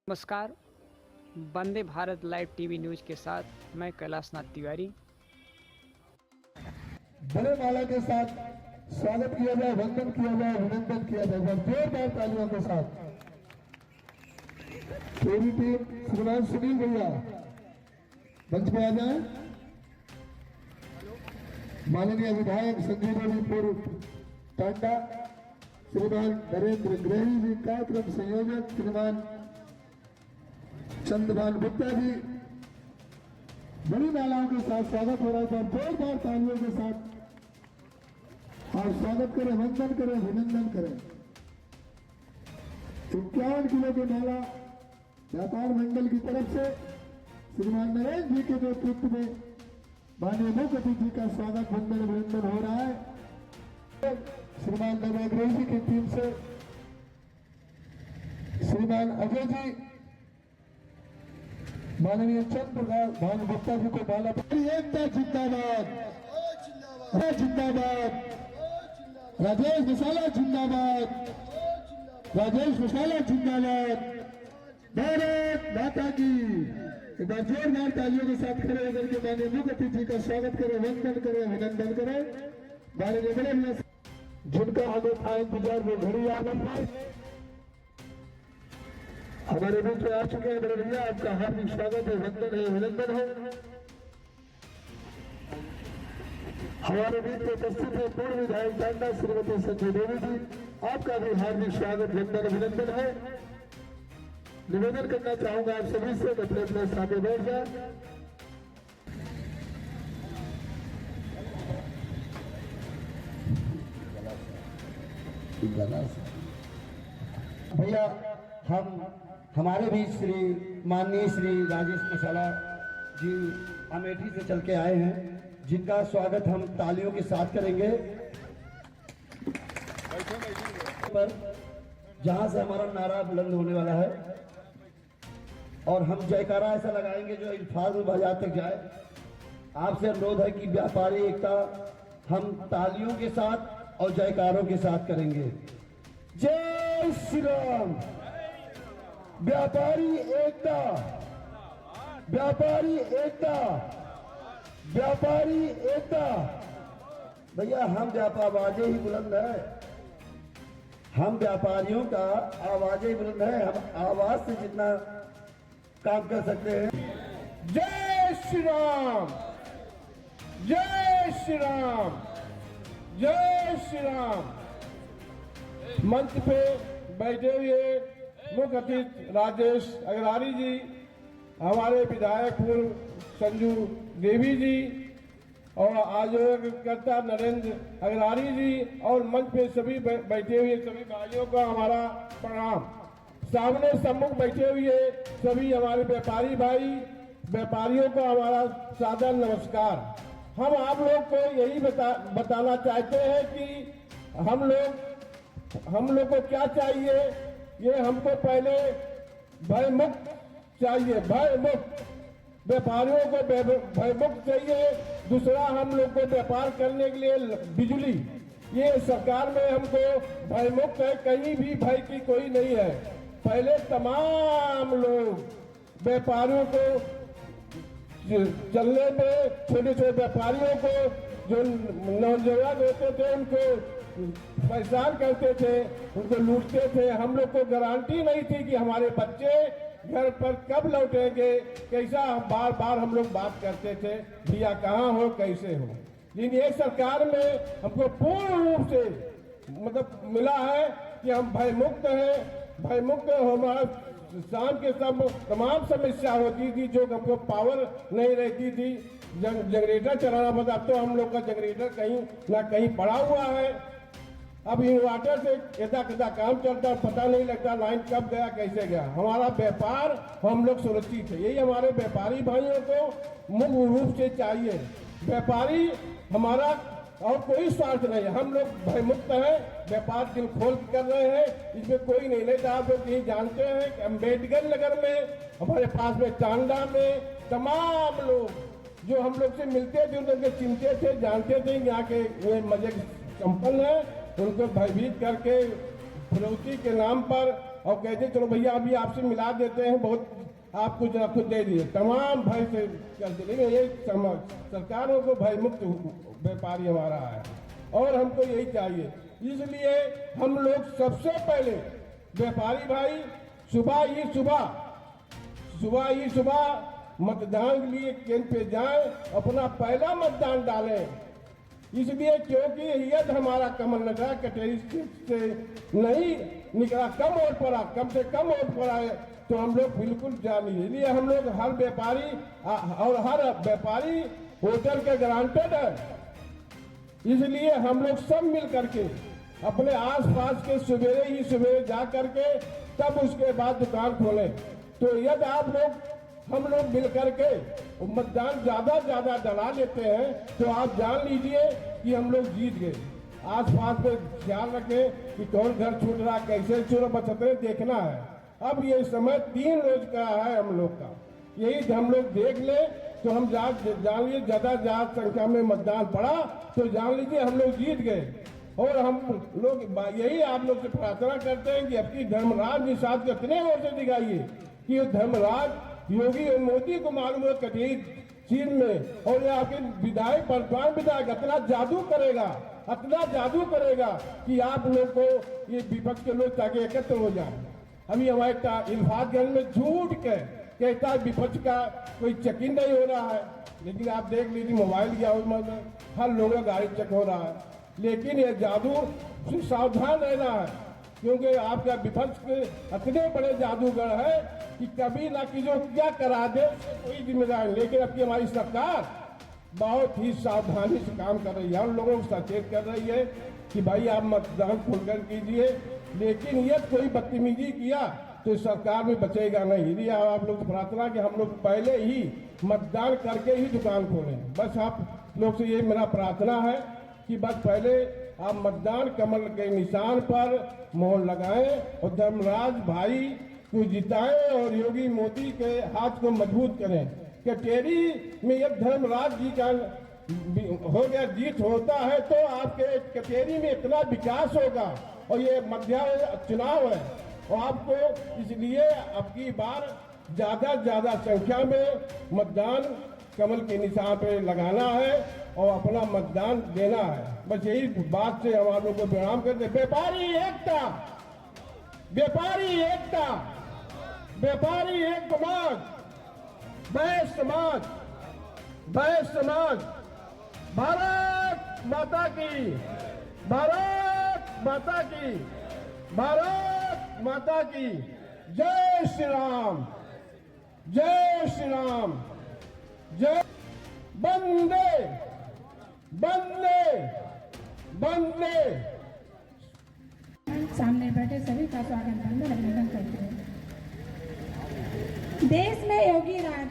नमस्कार। Vande Bharat live TV news के साथ मैं कैलाश नाथ तिवारी। बड़े माला के साथ स्वागत किया जाए, वंदन किया जाए, अभिनंदन किया जाए जोरदार तालियों के साथ। पूरी टीम श्रीमान सुनील भैया मंच पे आ जाए। माननीय विधायक संजय देवी पूर्व टांडा, श्रीमान नरेंद्र ग्रही जी कार्यक्रम संयोजक, श्रीमान चंद्रभान गुप्ता जी, बड़ी मालाओं के साथ स्वागत हो रहा था जोरदार तालियों के साथ। और स्वागत करें, वंदन करें, अभिनंदन करें। 51 किलो की माला व्यापार मंडल की तरफ से श्रीमान नरेंद्र जी के नेतृत्व में माननीय मुख्य अतिथि का स्वागत वंदन अभिनंदन हो रहा है। श्रीमान नरेंद्र जी की टीम से श्रीमान अजय जी, माननीय चंद्रभान गुप्ता जी को माला। एकता जिंदाबाद, जिंदाबाद, राजेश मसाला जिंदाबाद, राजेश मसाला जिंदाबाद, भारत माता की। एक बार जोरदार तालियों के साथ खड़े होकर के माननीय मुख्य अतिथि का स्वागत करें, वंदन करें, अभिनंदन करें। माननीय बड़े जिनका हमें था इंतजार वो घड़ी आ गई है। हमारे बीच में आ चुके हैं बड़े भैया, आपका हार्दिक स्वागत है, वंदन है, अभिनंदन है। हमारे बीच में उपस्थित है पूर्व विधायक टांडा श्रीमती संजय देवी जी, आपका भी हार्दिक स्वागत, वंदन, अभिनंदन है। निवेदन करना चाहूंगा आप सभी से अपने अपने सामने बैठ जाए। भैया हमारे भी माननीय श्री राजेश मसाला जी अमेठी से चल के आए हैं, जिनका स्वागत हम तालियों के साथ करेंगे। पर जहां से हमारा नारा बुलंद होने वाला है और हम जयकारा ऐसा लगाएंगे जो अल्फाज में बाजार तक जाए। आपसे अनुरोध है कि व्यापारी एकता हम तालियों के साथ और जयकारों के साथ करेंगे। जय श्री राम। व्यापारी एकता, व्यापारी एकता, व्यापारी एकता। भैया हम आवाजें ही बुलंद है, हम व्यापारियों का आवाजें ही बुलंद है, हम आवाज से जितना काम कर सकते हैं। जय श्री राम, जय श्री राम, जय श्री राम। मंच पे बैठे हुए मुख्य अतिथि राजेश अग्रवाल जी, हमारे विधायक पूर्व संजू देवी जी और आयोजकर्ता नरेंद्र अग्रवाल जी और मंच पे सभी बैठे हुए सभी भाइयों का हमारा प्रणाम। सामने सम्मुख बैठे हुए सभी हमारे व्यापारी भाई, व्यापारियों को हमारा सादर नमस्कार। हम आप लोग को यही बताना चाहते हैं कि हम लोग को क्या चाहिए। ये हमको पहले भय मुक्त चाहिए, भय मुक्त व्यापारियों को भय मुक्त चाहिए। दूसरा हम लोग को व्यापार करने के लिए बिजली, ये सरकार में हमको भय मुक्त है, कहीं भी भय की कोई नहीं है। पहले तमाम लोग व्यापारियों को चलने में, छोटे छोटे व्यापारियों को जो नौजवान होते थे उनको परेशान करते थे, उनको लूटते थे। हम लोग को गारंटी नहीं थी कि हमारे बच्चे घर पर कब लौटेंगे, कैसा बार बार हम लोग बात करते थे, भैया कहाँ हो, कैसे हो। लेकिन ये सरकार में हमको पूर्ण रूप से मिला है कि हम भय मुक्त हैं। भय मुक्त हमारा शाम के सब तमाम समस्या होती थी, जो हमको पावर नहीं रहती थी, जनरेटर चलाना पड़ता। अब तो हम लोग का जनरेटर कहीं ना कहीं पड़ा हुआ है। अब इन्वर्टर से कैसा काम चलता है, पता नहीं लगता लाइन कब गया कैसे गया। हमारा व्यापार हम लोग सुरक्षित है, यही हमारे व्यापारी भाइयों को मुख्य रूप से चाहिए। व्यापारी हमारा और कोई स्वार्थ नहीं है, हम लोग भय मुक्त है, व्यापार दिल खोल कर रहे हैं, इसमें कोई नहीं था। आप लोग यही जानते हैं कि अम्बेडकर नगर में, हमारे पास में टांडा में तमाम लोग जो हम लोग से मिलते थे, उनके चिंते थे, जानते थे यहाँ के ये मजे संपन्न है, उनको भयभीत करके फिरौती के नाम पर और कहते चलो भैया अभी आपसे मिला देते हैं, बहुत आप कुछ दे दिए, तमाम भय से करते। लेकिन ये सरकारों को भय मुक्त व्यापारी हमारा है और हमको यही चाहिए। इसलिए हम लोग सबसे पहले व्यापारी भाई सुबह ही सुबह मतदान के लिए केंद्र पे जाएं, अपना पहला मतदान डालें। इसलिए क्योंकि यदि हमारा कमल नगरा कटेरी से नहीं निकला, कम से कम वोट पड़ा है, तो हम लोग बिल्कुल जानिए। इसलिए हम लोग हर व्यापारी और हर व्यापारी होटल के गारंटेड है। इसलिए हम लोग सब मिल करके अपने आसपास के सवेरे जा करके तब उसके बाद दुकान खोलें। तो यदि आप लोग हम लोग मिल करके मतदान ज्यादा डला लेते हैं तो आप जान लीजिए कि हम लोग जीत गए। आसपास में ख्याल रखें कि कौन घर छूट रहा, कैसे चोर बचते देखना है। अब ये समय 3 रोज का है हम लोग का, यही हम लोग देख ले तो हम जान लीजिए ज्यादा संख्या में मतदान पड़ा तो जान लीजिए हम लोग जीत गए। और हम लोग यही आप लोग से प्रार्थना करते हैं कि अपनी धर्मराज निषाद को इतने ओर से दिखाइए कि धर्मराज योगी और मोदी को मालूम है कटेरी चीन में, और ये आपके विधायक वर्तमान विधायक इतना जादू करेगा कि आप लोग को ये विपक्ष के लोग ताकि एकत्र हो जाए। अभी हमारे इल्हादगंज में झूठ के कहता है विपक्ष का कोई चेकिंग नहीं हो रहा है, लेकिन आप देख लीजिए मोबाइल किया में हर लोगों का गाड़ी चेक हो रहा है। लेकिन ये जादू से सावधान रहना है, क्योंकि आपका विपक्ष के इतने बड़े जादूगर है कि कभी ना किसी को क्या करा दे कोई जिम्मेदार। लेकिन अब की हमारी सरकार बहुत ही सावधानी से काम कर रही है, हम लोगों को सचेत कर रही है कि भाई आप मतदान खुलकर कीजिए। लेकिन ये कोई बदतमीजी किया तो सरकार में बचेगा नहीं। यदि आप लोग से प्रार्थना कि हम लोग पहले ही मतदान करके ही दुकान खोलें। बस आप लोग से ये मेरा प्रार्थना है कि बस पहले आप मतदान कमल के निशान पर मोहर लगाएं और धर्मराज भाई को जिताएं और योगी मोदी के हाथ को मजबूत करें। कटेरी में यदि धर्मराज जी का हो गया जीत होता है तो आपके कटेरी में इतना विकास होगा। और ये मध्य चुनाव है और आपको इसलिए अब की बार ज्यादा संख्या में मतदान कमल के निशान पे लगाना है और अपना मतदान देना है। बस यही बात से हम आप लोग को प्रणाम करते। व्यापारी एकता, व्यापारी एक समाज, वह समाज। भारत माता की, भारत माता की जय श्री राम, जय बंदे। सामने बैठे सभी का स्वागत बंदन अभिनंदन करते हैं। देश में योगी राज,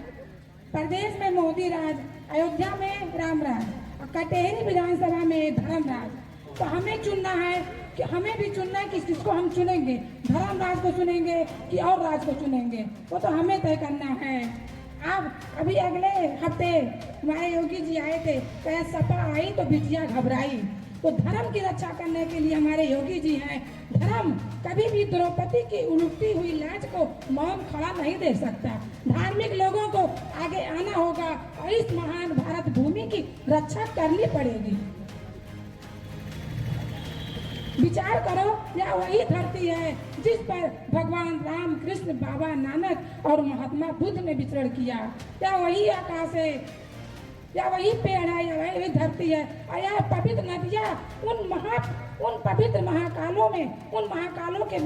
प्रदेश में मोदी राज, अयोध्या में राम राज और कटेरी विधानसभा में धर्म राज। तो हमें चुनना है कि हमें भी चुनना है कि किसको हम चुनेंगे, धर्म राज को चुनेंगे कि और राज को चुनेंगे, वो तो हमें तय करना है। अब अभी अगले हफ्ते हमारे योगी जी आए थे, कहे सपा आई तो बिटिया घबराई। तो धर्म की रक्षा करने के लिए हमारे योगी जी हैं। धर्म कभी भी द्रौपदी की उलटी हुई लाज को मौन खड़ा नहीं दे सकता। धार्मिक लोगों को आगे आना होगा और इस महान भारत भूमि की रक्षा करनी पड़ेगी। विचार करो, यह वही धरती है जिस पर भगवान राम, कृष्ण, बाबा नानक और महात्मा बुद्ध ने विचरण किया। या वही आकाश है, या वही पेड़ है, या वही धरती है, और यह पवित्र नदियाँ उन पवित्र महाकालों में, उन महाकालों के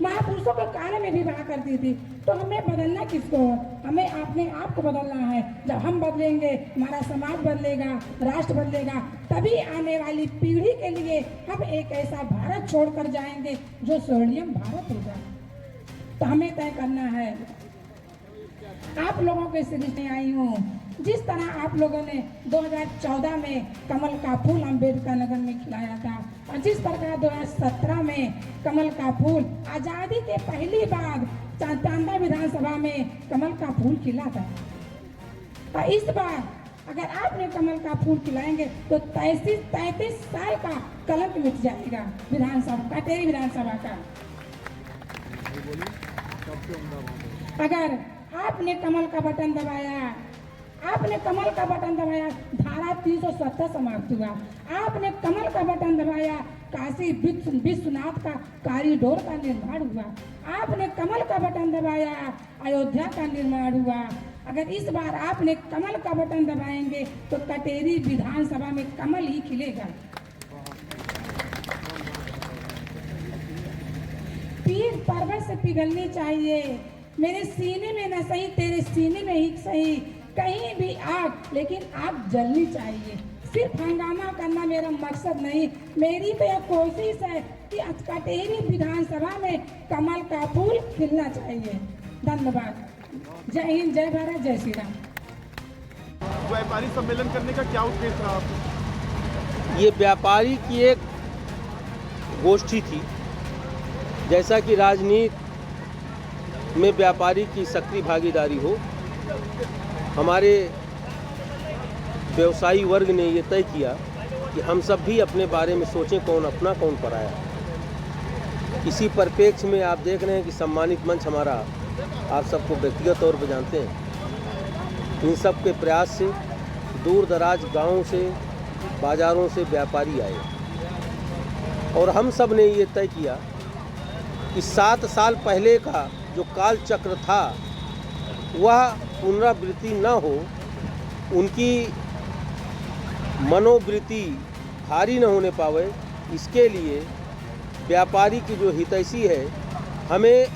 महापुरुषों के काल में भी बहा करती थी। तो हमें बदलना किसको? हमें अपने आप को बदलना है। जब हम बदलेंगे, हमारा समाज बदलेगा, राष्ट्र बदलेगा, तभी आने वाली पीढ़ी के लिए हम एक ऐसा भारत छोड़कर जाएंगे जो स्वर्णिम भारत होगा। तो हमें तय करना है। आप लोगों के से आई हूँ, जिस तरह आप लोगों ने 2014 में कमल का फूल अम्बेडकर नगर में खिलाया था और जिस प्रकार 2017 में कमल का फूल आजादी के पहली बार चांदा विधानसभा में कमल का फूल खिला था, और इस बार अगर आपने कमल का फूल खिलाएंगे तो 33 साल का कलंक मिट जाएगा विधानसभा, कटेरी विधानसभा का। अगर आपने कमल का बटन दबाया, आपने कमल का बटन दबाया, धारा 370 समाप्त हुआ। आपने कमल का बटन दबाया, काशी विश्वनाथ का कॉरिडोर का निर्माण हुआ। आपने कमल का बटन दबाया, अयोध्या का निर्माण हुआ। अगर इस बार आपने कमल का बटन दबाएंगे तो कटेरी विधानसभा में कमल ही खिलेगा। पीर पर्वत से पिघलनी चाहिए, मेरे सीने में न सही तेरे सीने में ही सही, कहीं भी आग, लेकिन आग जलनी चाहिए। सिर्फ हंगामा करना मेरा मकसद नहीं, मेरी तो यह कोशिश है कि कटेरी विधानसभा में कमल का फूल खिलना चाहिए। धन्यवाद। जय हिंद, जय भारत, जय श्री राम। व्यापारी सम्मेलन करने का क्या उद्देश्य रहा आपको? ये व्यापारी की एक गोष्ठी थी। जैसा कि राजनीति में व्यापारी की सक्रिय भागीदारी हो, हमारे व्यवसायी वर्ग ने ये तय किया कि हम सब भी अपने बारे में सोचें, कौन अपना कौन पराया। इसी परिप्रेक्ष्य में आप देख रहे हैं कि सम्मानित मंच हमारा, आप सबको व्यक्तिगत तौर पर जानते हैं, इन सब के प्रयास से दूर दराज गाँवों से, बाज़ारों से व्यापारी आए और हम सब ने ये तय किया कि 7 साल पहले का जो काल चक्र था वह पुनरावृत्ति न हो, उनकी मनोवृत्ति भारी न होने पावे। इसके लिए व्यापारी की जो हितैषी है,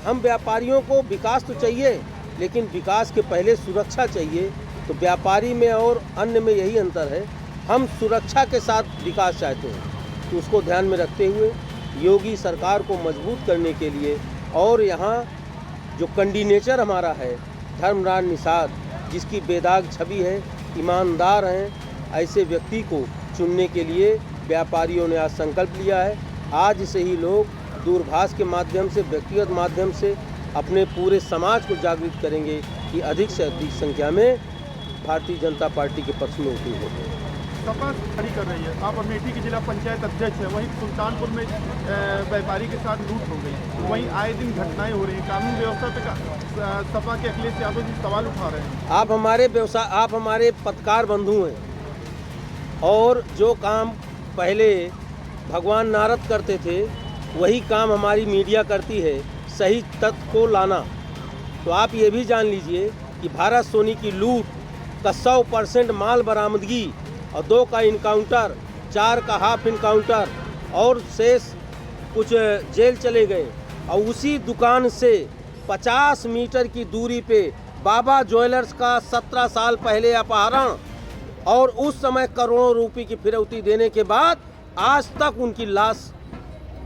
हम व्यापारियों को विकास तो चाहिए, लेकिन विकास के पहले सुरक्षा चाहिए। तो व्यापारी में और अन्य में यही अंतर है, हम सुरक्षा के साथ विकास चाहते हैं। तो उसको ध्यान में रखते हुए योगी सरकार को मजबूत करने के लिए, और यहाँ जो कंडीनेचर हमारा है धर्मराज निषाद, जिसकी बेदाग छवि है, ईमानदार हैं, ऐसे व्यक्ति को चुनने के लिए व्यापारियों ने आज संकल्प लिया है। आज से ही लोग दूरभाष के माध्यम से, व्यक्तिगत माध्यम से अपने पूरे समाज को जागृत करेंगे कि अधिक से अधिक संख्या में भारतीय जनता पार्टी के पक्ष में वोटिंग होगी। सपा खड़ी कर रही है, आप अमेठी की जिला पंचायत अध्यक्ष है, वहीं सुल्तानपुर में व्यापारी के साथ लूट हो गई, वहीं आए दिन घटनाएं हो रही हैं, कानून व्यवस्था पे सपा के अखिलेश यादव जी सवाल उठा रहे हैं। आप हमारे पत्रकार बंधु हैं, और जो काम पहले भगवान नारद करते थे वही काम हमारी मीडिया करती है, सही तथ्य को लाना। तो आप ये भी जान लीजिए कि भारत सोनी की लूट का 100% माल बरामदगी और 2 का इनकाउंटर, 4 का हाफ इनकाउंटर और शेष कुछ जेल चले गए। और उसी दुकान से 50 मीटर की दूरी पे बाबा ज्वेलर्स का 17 साल पहले अपहरण, और उस समय करोड़ों रुपए की फिरौती देने के बाद आज तक उनकी लाश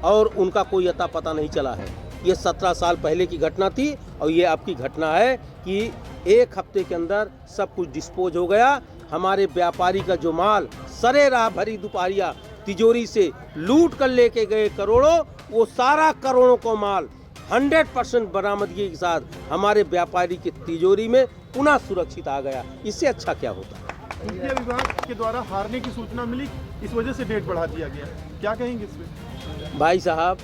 और उनका कोई अता पता नहीं चला है। ये 17 साल पहले की घटना थी, और ये आपकी घटना है कि 1 हफ्ते के अंदर सब कुछ डिस्पोज हो गया। हमारे व्यापारी का जो माल सरे राह भरी दुपहरिया तिजोरी से लूट कर लेके गए करोड़ों, वो सारा करोड़ों का माल 100% बरामदगी के साथ हमारे व्यापारी की तिजोरी में पुनः सुरक्षित आ गया। इससे अच्छा क्या होता है। मुखिया विभाग के द्वारा हारने की सूचना मिली, इस वजह से डेट बढ़ा दिया गया, क्या कहेंगे इसमें? भाई साहब,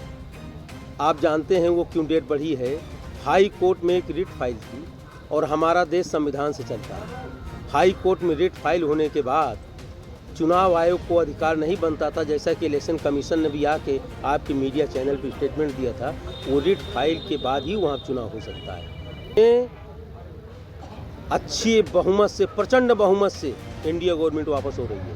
आप जानते हैं वो क्यों डेट बढ़ी है। हाई कोर्ट में एक रिट फाइल थी, और हमारा देश संविधान से चलता है। हाई कोर्ट में रिट फाइल होने के बाद चुनाव आयोग को अधिकार नहीं बनता था, जैसा कि इलेक्शन कमीशन ने भी आके आपके मीडिया चैनल पर स्टेटमेंट दिया था, वो रिट फाइल के बाद ही वहाँ चुनाव हो सकता है। अच्छी बहुमत से, प्रचंड बहुमत से इंडिया गवर्नमेंट वापस हो रही है,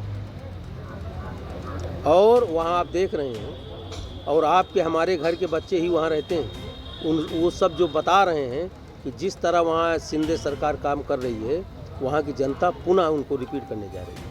और वहाँ आप देख रहे हैं, और आपके हमारे घर के बच्चे ही वहाँ रहते हैं, वो सब जो बता रहे हैं कि जिस तरह वहाँ शिंदे सरकार काम कर रही है, वहाँ की जनता पुनः उनको रिपीट करने जा रही है।